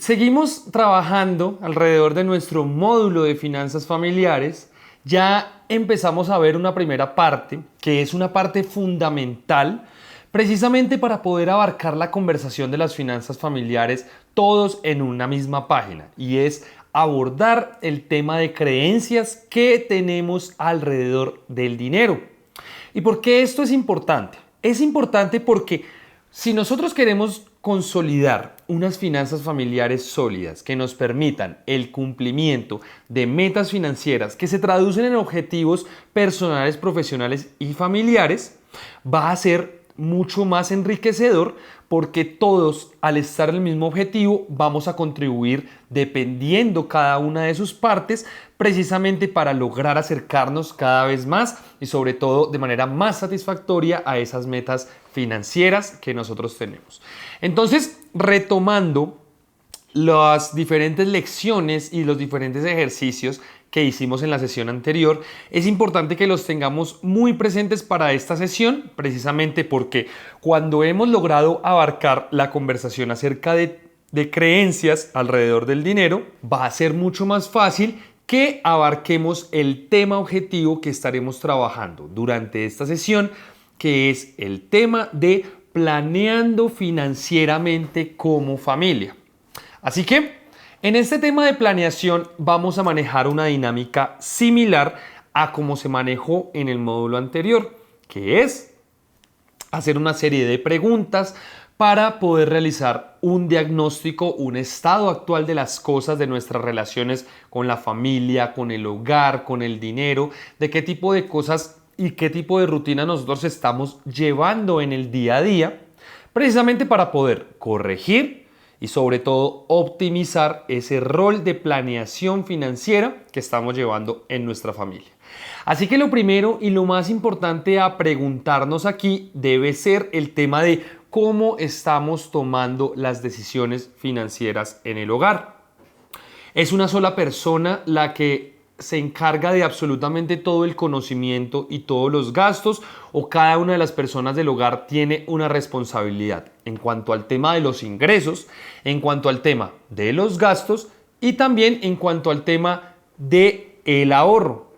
seguimos trabajando alrededor de nuestro módulo de finanzas familiares. Ya empezamos a ver una primera parte, que es una parte fundamental, precisamente para poder abarcar la conversación de las finanzas familiares todos en una misma página, y es abordar el tema de creencias que tenemos alrededor del dinero. ¿Y por qué esto es importante? Es importante porque si nosotros queremos consolidar unas finanzas familiares sólidas que nos permitan el cumplimiento de metas financieras que se traducen en objetivos personales, profesionales y familiares, va a ser mucho más enriquecedor, porque todos, al estar en el mismo objetivo, vamos a contribuir dependiendo cada una de sus partes, precisamente para lograr acercarnos cada vez más y sobre todo de manera más satisfactoria a esas metas financieras que nosotros tenemos. Entonces, retomando las diferentes lecciones y los diferentes ejercicios que hicimos en la sesión anterior, es importante que los tengamos muy presentes para esta sesión, precisamente porque cuando hemos logrado abarcar la conversación acerca de creencias alrededor del dinero, va a ser mucho más fácil que abarquemos el tema objetivo que estaremos trabajando durante esta sesión, que es el tema de planeando financieramente como familia. Así que en este tema de planeación vamos a manejar una dinámica similar a como se manejó en el módulo anterior, que es hacer una serie de preguntas para poder realizar un diagnóstico, un estado actual de las cosas, de nuestras relaciones con la familia, con el hogar, con el dinero, de qué tipo de cosas y qué tipo de rutina nosotros estamos llevando en el día a día, precisamente para poder corregir y sobre todo optimizar ese rol de planeación financiera que estamos llevando en nuestra familia. Así que lo primero y lo más importante a preguntarnos aquí debe ser el tema de cómo estamos tomando las decisiones financieras en el hogar. ¿Es una sola persona la que se encarga de absolutamente todo el conocimiento y todos los gastos, o cada una de las personas del hogar tiene una responsabilidad en cuanto al tema de los ingresos, en cuanto al tema de los gastos y también en cuanto al tema del ahorro?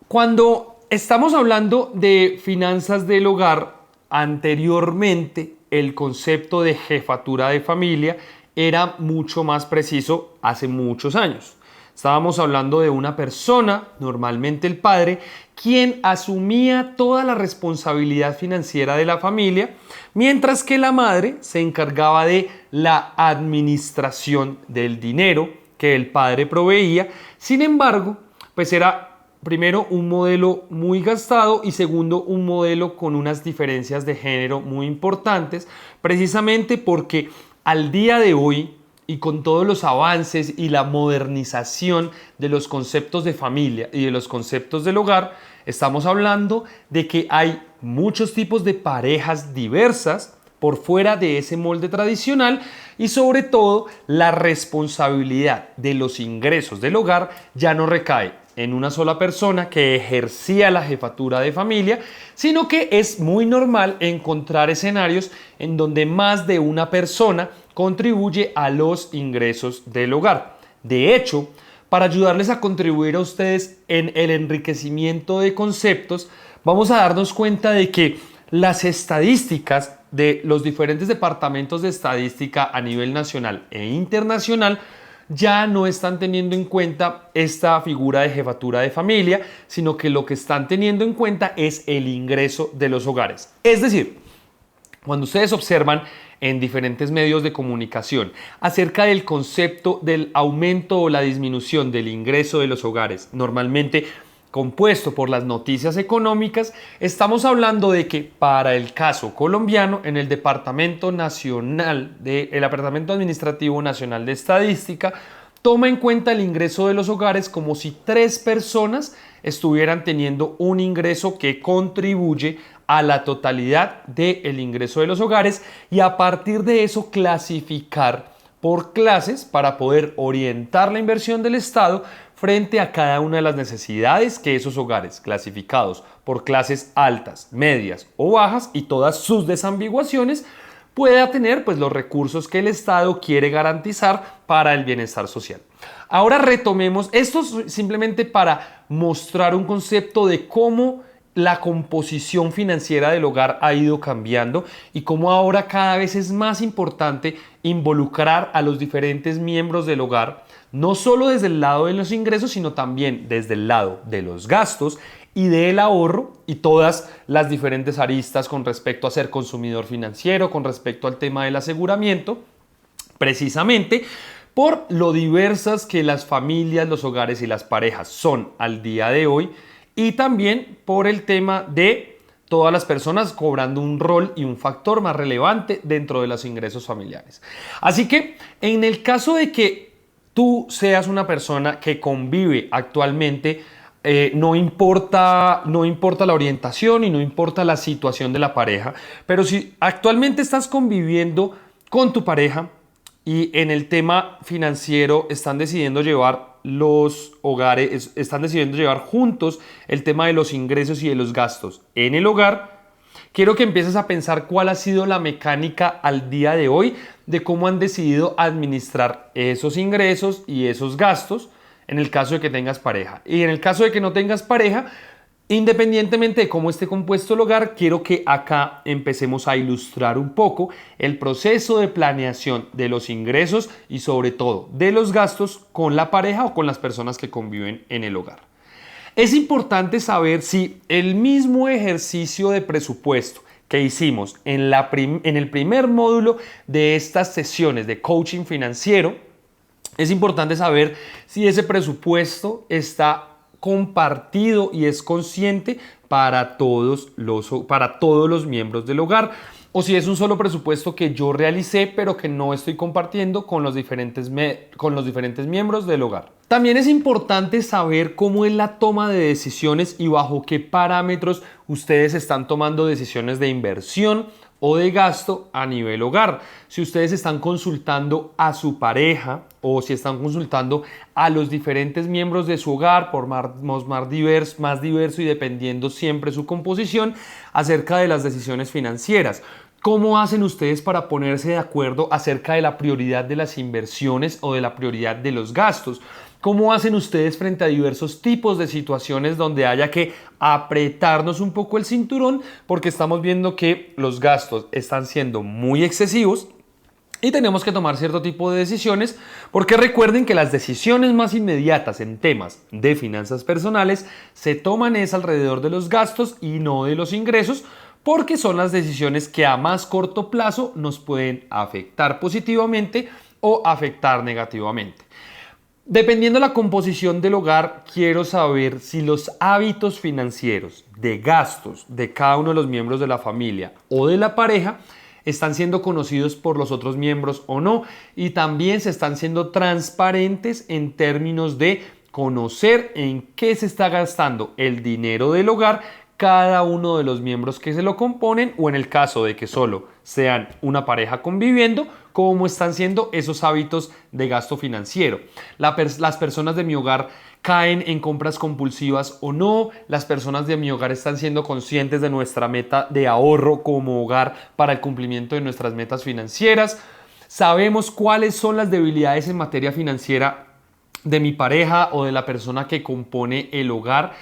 Cuando estamos hablando de finanzas del hogar, anteriormente el concepto de jefatura de familia era mucho más preciso hace muchos años. Estábamos hablando de una persona, normalmente el padre, quien asumía toda la responsabilidad financiera de la familia, mientras que la madre se encargaba de la administración del dinero que el padre proveía. Sin embargo, pues era primero un modelo muy gastado y segundo un modelo con unas diferencias de género muy importantes, precisamente porque al día de hoy, y con todos los avances y la modernización de los conceptos de familia y de los conceptos del hogar, estamos hablando de que hay muchos tipos de parejas diversas por fuera de ese molde tradicional, y sobre todo la responsabilidad de los ingresos del hogar ya no recae en una sola persona que ejercía la jefatura de familia, sino que es muy normal encontrar escenarios en donde más de una persona contribuye a los ingresos del hogar. De hecho, para ayudarles a contribuir a ustedes en el enriquecimiento de conceptos, vamos a darnos cuenta de que las estadísticas de los diferentes departamentos de estadística a nivel nacional e internacional ya no están teniendo en cuenta esta figura de jefatura de familia, sino que lo que están teniendo en cuenta es el ingreso de los hogares. Es decir, cuando ustedes observan en diferentes medios de comunicación acerca del concepto del aumento o la disminución del ingreso de los hogares, normalmente compuesto por las noticias económicas, estamos hablando de que para el caso colombiano, en el Departamento Administrativo Nacional de Estadística, toma en cuenta el ingreso de los hogares como si 3 personas estuvieran teniendo un ingreso que contribuye a la totalidad del ingreso de los hogares, y a partir de eso clasificar por clases para poder orientar la inversión del Estado frente a cada una de las necesidades que esos hogares, clasificados por clases altas, medias o bajas y todas sus desambiguaciones, pueda tener pues los recursos que el Estado quiere garantizar para el bienestar social. Ahora retomemos, esto es simplemente para mostrar un concepto de cómo la composición financiera del hogar ha ido cambiando y cómo ahora cada vez es más importante involucrar a los diferentes miembros del hogar, no solo desde el lado de los ingresos, sino también desde el lado de los gastos y del ahorro y todas las diferentes aristas con respecto a ser consumidor financiero, con respecto al tema del aseguramiento, precisamente por lo diversas que las familias, los hogares y las parejas son al día de hoy y también por el tema de todas las personas cobrando un rol y un factor más relevante dentro de los ingresos familiares. Así que en el caso de que tú seas una persona que convive actualmente, no importa la orientación y no importa la situación de la pareja, pero si actualmente estás conviviendo con tu pareja y en el tema financiero están decidiendo llevar los hogares, están decidiendo llevar juntos el tema de los ingresos y de los gastos en el hogar, quiero que empieces a pensar cuál ha sido la mecánica al día de hoy de cómo han decidido administrar esos ingresos y esos gastos en el caso de que tengas pareja. Y en el caso de que no tengas pareja, independientemente de cómo esté compuesto el hogar, quiero que acá empecemos a ilustrar un poco el proceso de planeación de los ingresos y sobre todo de los gastos con la pareja o con las personas que conviven en el hogar. Es importante saber si el mismo ejercicio de presupuesto que hicimos en el primer módulo de estas sesiones de coaching financiero, es importante saber si ese presupuesto está compartido y es consciente para todos los miembros del hogar, o si es un solo presupuesto que yo realicé pero que no estoy compartiendo con los diferentes miembros del hogar. También es importante saber cómo es la toma de decisiones y bajo qué parámetros ustedes están tomando decisiones de inversión o de gasto a nivel hogar. Si ustedes están consultando a su pareja o si están consultando a los diferentes miembros de su hogar por más diverso y dependiendo siempre su composición acerca de las decisiones financieras. ¿Cómo hacen ustedes para ponerse de acuerdo acerca de la prioridad de las inversiones o de la prioridad de los gastos? ¿Cómo hacen ustedes frente a diversos tipos de situaciones donde haya que apretarnos un poco el cinturón porque estamos viendo que los gastos están siendo muy excesivos y tenemos que tomar cierto tipo de decisiones? Porque recuerden que las decisiones más inmediatas en temas de finanzas personales se toman alrededor de los gastos y no de los ingresos, porque son las decisiones que a más corto plazo nos pueden afectar positivamente o afectar negativamente. Dependiendo de la composición del hogar, quiero saber si los hábitos financieros de gastos de cada uno de los miembros de la familia o de la pareja están siendo conocidos por los otros miembros o no, y también se están siendo transparentes en términos de conocer en qué se está gastando el dinero del hogar cada uno de los miembros que se lo componen, o en el caso de que solo sean una pareja conviviendo, cómo están siendo esos hábitos de gasto financiero. Las personas de mi hogar caen en compras compulsivas o no. Las personas de mi hogar están siendo conscientes de nuestra meta de ahorro como hogar para el cumplimiento de nuestras metas financieras. Sabemos cuáles son las debilidades en materia financiera de mi pareja o de la persona que compone el hogar.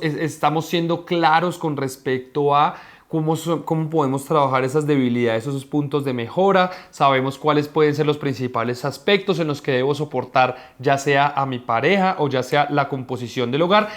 Estamos siendo claros con respecto a cómo podemos trabajar esas debilidades, esos puntos de mejora. Sabemos cuáles pueden ser los principales aspectos en los que debo soportar, ya sea a mi pareja o ya sea la composición del hogar.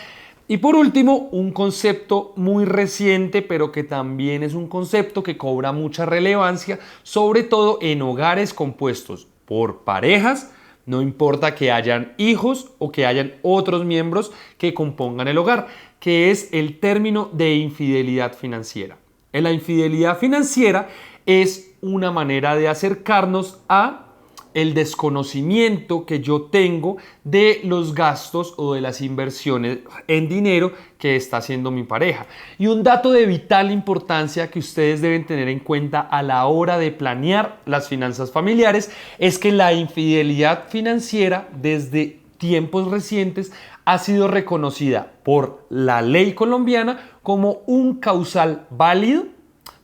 Y por último, un concepto muy reciente, pero que también es un concepto que cobra mucha relevancia, sobre todo en hogares compuestos por parejas. No importa que hayan hijos o que hayan otros miembros que compongan el hogar, que es el término de infidelidad financiera. La infidelidad financiera es una manera de acercarnos a el desconocimiento que yo tengo de los gastos o de las inversiones en dinero que está haciendo mi pareja. Y un dato de vital importancia que ustedes deben tener en cuenta a la hora de planear las finanzas familiares es que la infidelidad financiera desde tiempos recientes ha sido reconocida por la ley colombiana como un causal válido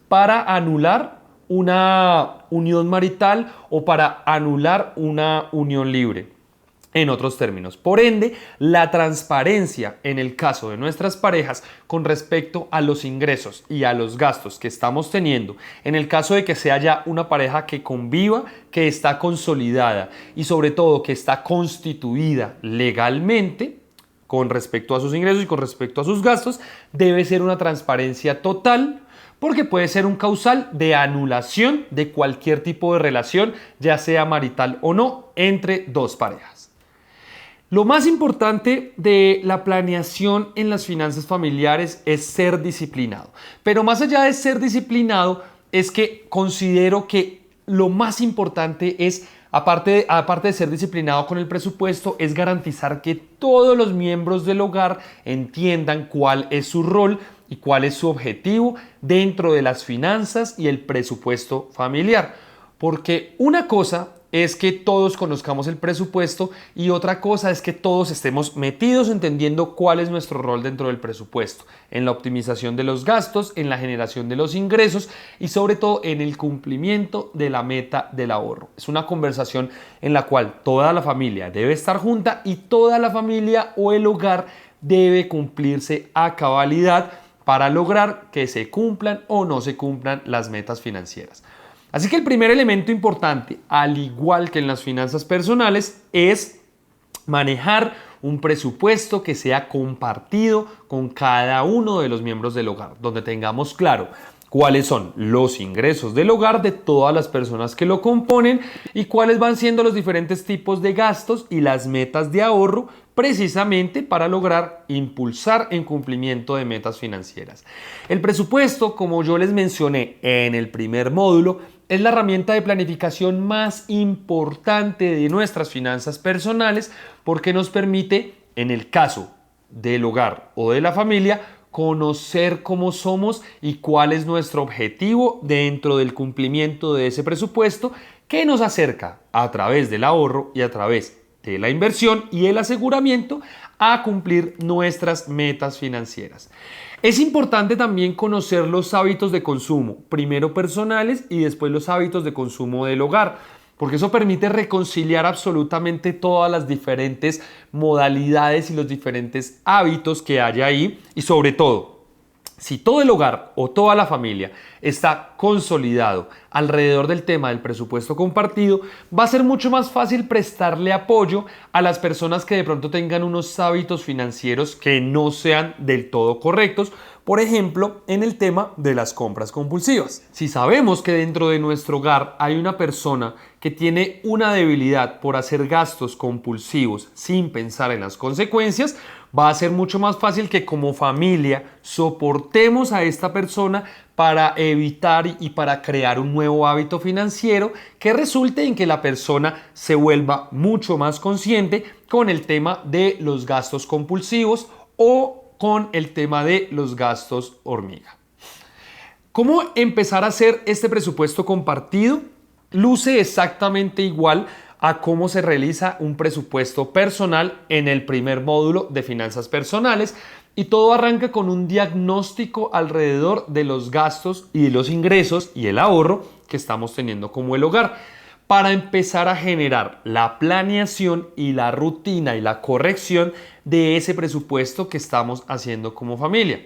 para anular una unión marital o para anular una unión libre. En otros términos, por ende, la transparencia en el caso de nuestras parejas con respecto a los ingresos y a los gastos que estamos teniendo, en el caso de que sea ya una pareja que conviva, que está consolidada y sobre todo que está constituida legalmente con respecto a sus ingresos y con respecto a sus gastos, debe ser una transparencia total, porque puede ser un causal de anulación de cualquier tipo de relación, ya sea marital o no, entre dos parejas. Lo más importante de la planeación en las finanzas familiares es ser disciplinado. Pero más allá de ser disciplinado, es que considero que lo más importante es, aparte de ser disciplinado con el presupuesto, es garantizar que todos los miembros del hogar entiendan cuál es su rol y cuál es su objetivo dentro de las finanzas y el presupuesto familiar. Porque una cosa es que todos conozcamos el presupuesto y otra cosa es que todos estemos metidos entendiendo cuál es nuestro rol dentro del presupuesto, en la optimización de los gastos, en la generación de los ingresos y sobre todo en el cumplimiento de la meta del ahorro. Es una conversación en la cual toda la familia debe estar junta y toda la familia o el hogar debe cumplirse a cabalidad para lograr que se cumplan o no se cumplan las metas financieras. Así que el primer elemento importante, al igual que en las finanzas personales, es manejar un presupuesto que sea compartido con cada uno de los miembros del hogar, donde tengamos claro cuáles son los ingresos del hogar de todas las personas que lo componen y cuáles van siendo los diferentes tipos de gastos y las metas de ahorro, precisamente para lograr impulsar en cumplimiento de metas financieras. El presupuesto, como yo les mencioné en el primer módulo, es la herramienta de planificación más importante de nuestras finanzas personales porque nos permite, en el caso del hogar o de la familia, conocer cómo somos y cuál es nuestro objetivo dentro del cumplimiento de ese presupuesto que nos acerca a través del ahorro y a través de la inversión y el aseguramiento a cumplir nuestras metas financieras. Es importante también conocer los hábitos de consumo, primero personales y después los hábitos de consumo del hogar, porque eso permite reconciliar absolutamente todas las diferentes modalidades y los diferentes hábitos que hay ahí y sobre todo, si todo el hogar o toda la familia está consolidado alrededor del tema del presupuesto compartido, va a ser mucho más fácil prestarle apoyo a las personas que de pronto tengan unos hábitos financieros que no sean del todo correctos, por ejemplo, en el tema de las compras compulsivas. Si sabemos que dentro de nuestro hogar hay una persona que tiene una debilidad por hacer gastos compulsivos sin pensar en las consecuencias, va a ser mucho más fácil que como familia soportemos a esta persona para evitar y para crear un nuevo hábito financiero que resulte en que la persona se vuelva mucho más consciente con el tema de los gastos compulsivos o con el tema de los gastos hormiga. ¿Cómo empezar a hacer este presupuesto compartido? Luce exactamente igual a cómo se realiza un presupuesto personal en el primer módulo de finanzas personales y todo arranca con un diagnóstico alrededor de los gastos y de los ingresos y el ahorro que estamos teniendo como el hogar para empezar a generar la planeación y la rutina y la corrección de ese presupuesto que estamos haciendo como familia.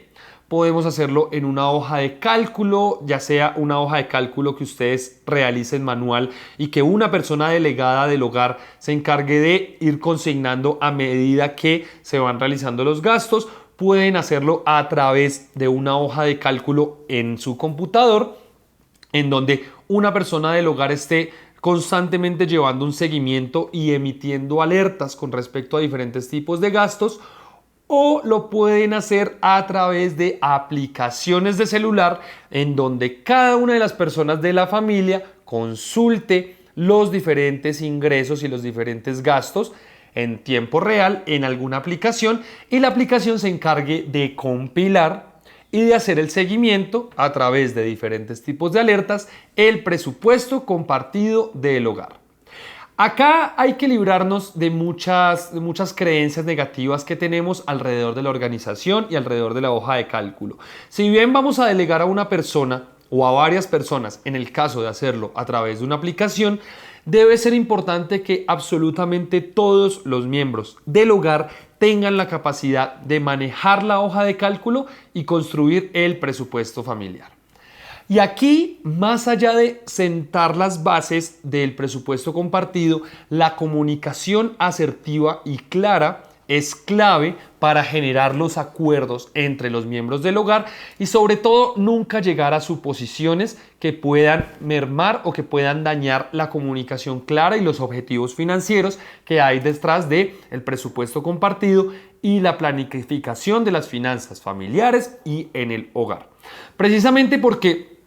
Podemos hacerlo en una hoja de cálculo, ya sea una hoja de cálculo que ustedes realicen manual y que una persona delegada del hogar se encargue de ir consignando a medida que se van realizando los gastos. Pueden hacerlo a través de una hoja de cálculo en su computador, en donde una persona del hogar esté constantemente llevando un seguimiento y emitiendo alertas con respecto a diferentes tipos de gastos, o lo pueden hacer a través de aplicaciones de celular en donde cada una de las personas de la familia consulte los diferentes ingresos y los diferentes gastos en tiempo real en alguna aplicación y la aplicación se encargue de compilar y de hacer el seguimiento a través de diferentes tipos de alertas el presupuesto compartido del hogar. Acá hay que librarnos de muchas creencias negativas que tenemos alrededor de la organización y alrededor de la hoja de cálculo. Si bien vamos a delegar a una persona o a varias personas, en el caso de hacerlo a través de una aplicación, debe ser importante que absolutamente todos los miembros del hogar tengan la capacidad de manejar la hoja de cálculo y construir el presupuesto familiar. Y aquí, más allá de sentar las bases del presupuesto compartido, la comunicación asertiva y clara es clave para generar los acuerdos entre los miembros del hogar y sobre todo nunca llegar a suposiciones que puedan mermar o que puedan dañar la comunicación clara y los objetivos financieros que hay detrás del presupuesto compartido y la planificación de las finanzas familiares y en el hogar. Precisamente porque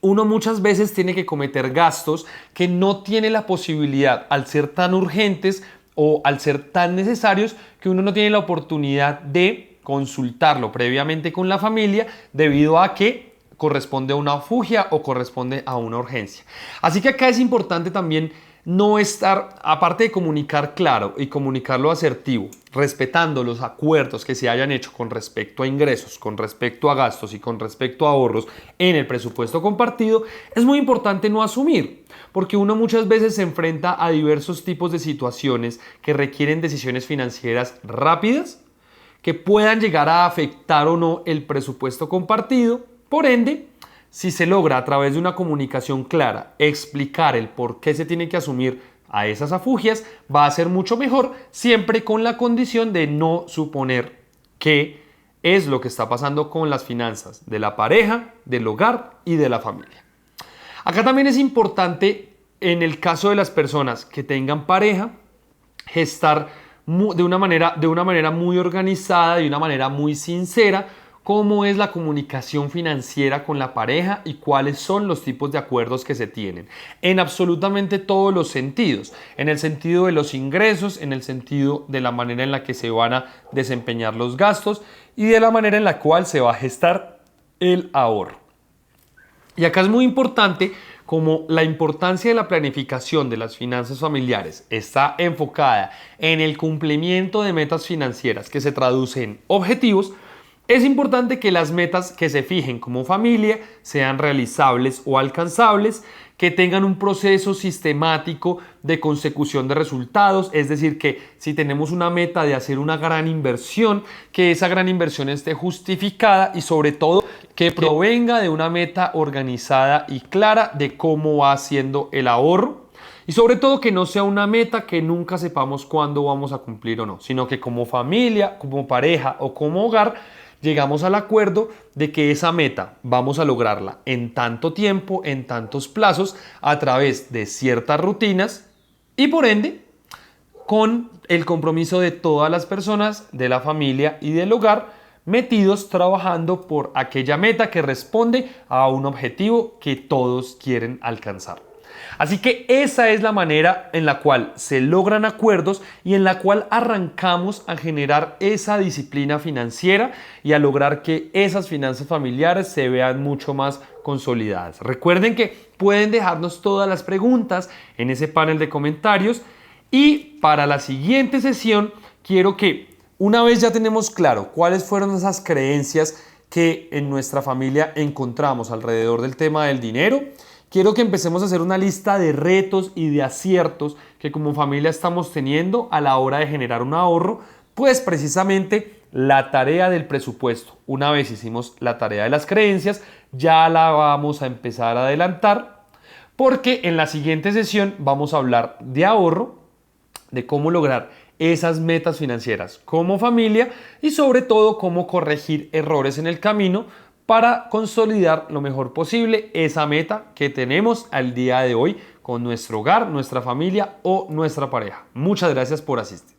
uno muchas veces tiene que cometer gastos que no tiene la posibilidad, al ser tan urgentes o al ser tan necesarios, que uno no tiene la oportunidad de consultarlo previamente con la familia debido a que corresponde a una fugia o corresponde a una urgencia. Así que acá es importante también no estar, aparte de comunicar claro y comunicarlo asertivo, respetando los acuerdos que se hayan hecho con respecto a ingresos, con respecto a gastos y con respecto a ahorros en el presupuesto compartido, es muy importante no asumir, porque uno muchas veces se enfrenta a diversos tipos de situaciones que requieren decisiones financieras rápidas, que puedan llegar a afectar o no el presupuesto compartido. Por ende, si se logra a través de una comunicación clara explicar el por qué se tiene que asumir a esas afugias, va a ser mucho mejor, siempre con la condición de no suponer qué es lo que está pasando con las finanzas de la pareja, del hogar y de la familia. Acá también es importante, en el caso de las personas que tengan pareja, gestar de una manera muy organizada, de una manera muy sincera, cómo es la comunicación financiera con la pareja y cuáles son los tipos de acuerdos que se tienen en absolutamente todos los sentidos, en el sentido de los ingresos, en el sentido de la manera en la que se van a desempeñar los gastos y de la manera en la cual se va a gestar el ahorro. Y acá es muy importante, como la importancia de la planificación de las finanzas familiares está enfocada en el cumplimiento de metas financieras que se traducen en objetivos. Es importante que las metas que se fijen como familia sean realizables o alcanzables, que tengan un proceso sistemático de consecución de resultados, es decir, que si tenemos una meta de hacer una gran inversión, que esa gran inversión esté justificada y sobre todo que provenga de una meta organizada y clara de cómo va haciendo el ahorro. Y sobre todo que no sea una meta que nunca sepamos cuándo vamos a cumplir o no, sino que como familia, como pareja o como hogar, llegamos al acuerdo de que esa meta vamos a lograrla en tanto tiempo, en tantos plazos, a través de ciertas rutinas y por ende con el compromiso de todas las personas de la familia y del hogar metidos trabajando por aquella meta que responde a un objetivo que todos quieren alcanzar. Así que esa es la manera en la cual se logran acuerdos y en la cual arrancamos a generar esa disciplina financiera y a lograr que esas finanzas familiares se vean mucho más consolidadas. Recuerden que pueden dejarnos todas las preguntas en ese panel de comentarios y para la siguiente sesión quiero que una vez ya tenemos claro cuáles fueron esas creencias que en nuestra familia encontramos alrededor del tema del dinero, quiero que empecemos a hacer una lista de retos y de aciertos que como familia estamos teniendo a la hora de generar un ahorro, pues precisamente la tarea del presupuesto. Una vez hicimos la tarea de las creencias, ya la vamos a empezar a adelantar porque en la siguiente sesión vamos a hablar de ahorro, de cómo lograr esas metas financieras como familia y sobre todo cómo corregir errores en el camino para consolidar lo mejor posible esa meta que tenemos al día de hoy con nuestro hogar, nuestra familia o nuestra pareja. Muchas gracias por asistir.